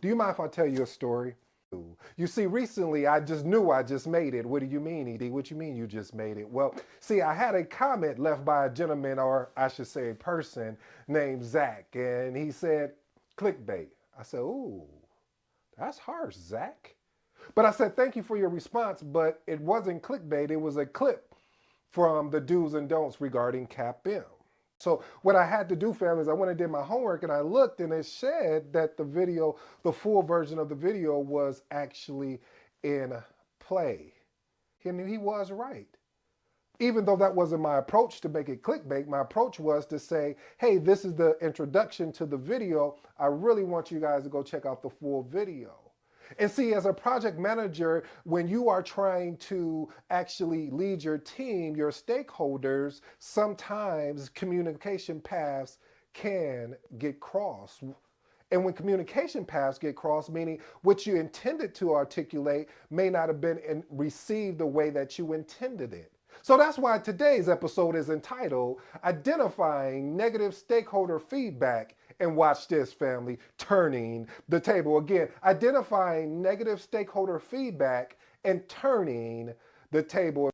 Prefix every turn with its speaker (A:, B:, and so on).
A: Do you mind if I tell you a story? You see, recently I just knew I just made it. What do you mean, Edie? What you mean you just made it? Well, see, I had a comment left by a gentleman, or I should say a person, named Zach, and he said, clickbait. I said, ooh, that's harsh, Zach. But I said, thank you for your response, but it wasn't clickbait, it was a clip from the do's and don'ts regarding CAPM. So what I had to do, family, is I went and did my homework and I looked and it said that the video, the full version of the video was actually in play. And he was right. Even though that wasn't my approach to make it clickbait, my approach was to say, hey, this is the introduction to the video. I really want you guys to go check out the full video. And see, as a project manager, when you are trying to actually lead your team, your stakeholders, sometimes communication paths can get crossed. And when communication paths get crossed, meaning what you intended to articulate may not have been received the way that you intended it. So that's why today's episode is entitled Identifying Negative Stakeholder Feedback. And watch this, family, turning the table. Again, identifying negative stakeholder feedback and turning the table.